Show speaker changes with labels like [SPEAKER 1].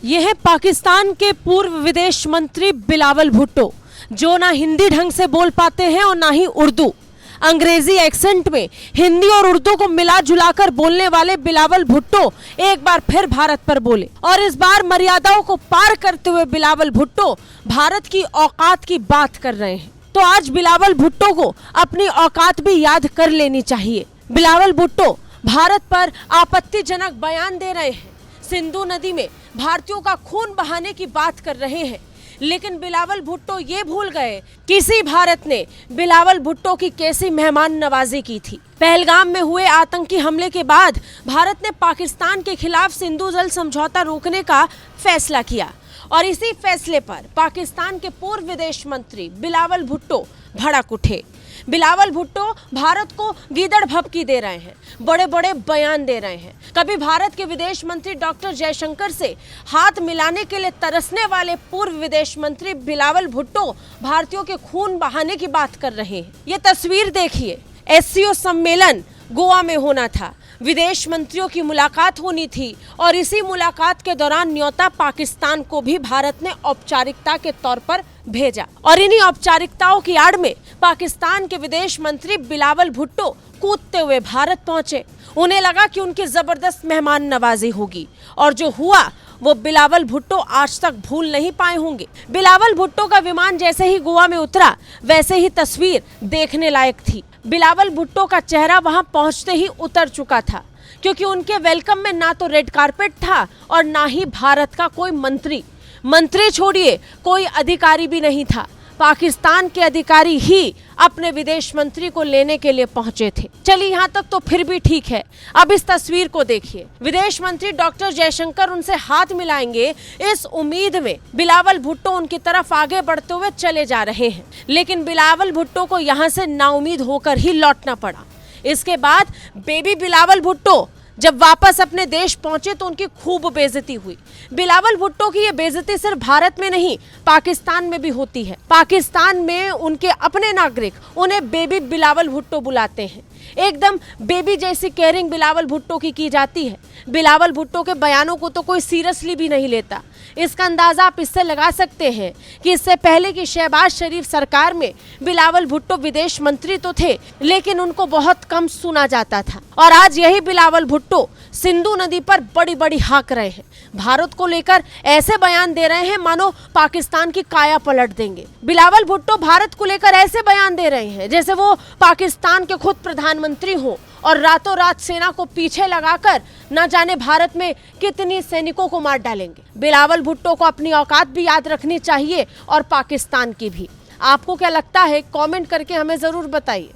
[SPEAKER 1] ये है पाकिस्तान के पूर्व विदेश मंत्री बिलावल भुट्टो, जो ना हिंदी ढंग से बोल पाते हैं और ना ही उर्दू। अंग्रेजी एक्सेंट में हिंदी और उर्दू को मिला जुलाकर बोलने वाले बिलावल भुट्टो एक बार फिर भारत पर बोले और इस बार मर्यादाओं को पार करते हुए बिलावल भुट्टो भारत की औकात की बात कर रहे हैं। तो आज बिलावल भुट्टो को अपनी औकात भी याद कर लेनी चाहिए। बिलावल भुट्टो भारत पर आपत्तिजनक बयान दे रहे हैं, सिंधु नदी में भारतीयों का खून बहाने की बात कर रहे हैं, लेकिन बिलावल भुट्टो ये भूल गए किसी भारत ने बिलावल भुट्टो की कैसी मेहमान नवाजी की थी। पहलगाम में हुए आतंकी हमले के बाद भारत ने पाकिस्तान के खिलाफ सिंधु जल समझौता रोकने का फैसला किया और इसी फैसले पर पाकिस्तान के पूर्व विदेश मंत्री बिलावल भुट्टो भड़क उठे। बिलावल भुट्टो भारत को गीदड़ भभकी दे रहे हैं, बड़े बड़े बयान दे रहे हैं। कभी भारत के विदेश मंत्री डॉक्टर जयशंकर से हाथ मिलाने के लिए तरसने वाले पूर्व विदेश मंत्री बिलावल भुट्टो भारतीयों के खून बहाने की बात कर रहे हैं। ये तस्वीर देखिए, एससीओ सम्मेलन गोवा में होना था, विदेश मंत्रियों की मुलाकात होनी थी और इसी मुलाकात के दौरान न्योता पाकिस्तान को भी भारत ने औपचारिकता के तौर पर भेजा और इन्हीं औपचारिकताओं की आड़ में पाकिस्तान के विदेश मंत्री बिलावल भुट्टो कूदते हुए भारत पहुंचे। उन्हें लगा कि उनकी जबरदस्त मेहमान नवाजी होगी और जो हुआ वो बिलावल भुट्टो आज तक भूल नहीं पाए होंगे। बिलावल भुट्टो का विमान जैसे ही गोवा में उतरा वैसे ही तस्वीर देखने लायक थी। बिलावल भुट्टो का चेहरा वहां पहुंचते ही उतर चुका था, क्योंकि उनके वेलकम में ना तो रेड कारपेट था और ना ही भारत का कोई मंत्री छोड़िए कोई अधिकारी भी नहीं था। पाकिस्तान के अधिकारी ही अपने विदेश मंत्री को लेने के लिए पहुंचे थे। चलिए यहाँ तक तो फिर भी ठीक है। अब इस तस्वीर को देखिए, विदेश मंत्री डॉक्टर जयशंकर उनसे हाथ मिलाएंगे इस उम्मीद में बिलावल भुट्टो उनकी तरफ आगे बढ़ते हुए चले जा रहे हैं, लेकिन बिलावल भुट्टो को यहाँ से नाउमीद होकर ही लौटना पड़ा। इसके बाद बेबी बिलावल भुट्टो जब वापस अपने देश पहुंचे तो उनकी खूब बेइज्जती हुई। बिलावल भुट्टो की ये बेइज्जती सिर्फ भारत में नहीं पाकिस्तान में भी होती है। पाकिस्तान में उनके अपने नागरिक उन्हें बेबी बिलावल भुट्टो बुलाते हैं। एकदम बेबी जैसी केयरिंग बिलावल भुट्टो की जाती है। बिलावल भुट्टो के बयानों को तो कोई सीरियसली भी नहीं लेता। इसका अंदाजा आप इससे लगा सकते हैं कि इससे पहले की शहबाज शरीफ सरकार में बिलावल भुट्टो विदेश मंत्री तो थे, लेकिन उनको बहुत कम सुना जाता था और आज यही बिलावल भुट्टो सिंधु नदी पर बड़ी बड़ी हाँक रहे हैं। भारत को लेकर ऐसे बयान दे रहे हैं मानो पाकिस्तान की काया पलट देंगे। बिलावल भुट्टो भारत को लेकर ऐसे बयान दे रहे हैं जैसे वो पाकिस्तान के खुद प्रधानमंत्री हों और रातों रात सेना को पीछे लगाकर न जाने भारत में कितनी सैनिकों को मार डालेंगे। बिलावल भुट्टो को अपनी औकात भी याद रखनी चाहिए और पाकिस्तान की भी। आपको क्या लगता है? कमेंट करके हमें जरूर बताइए।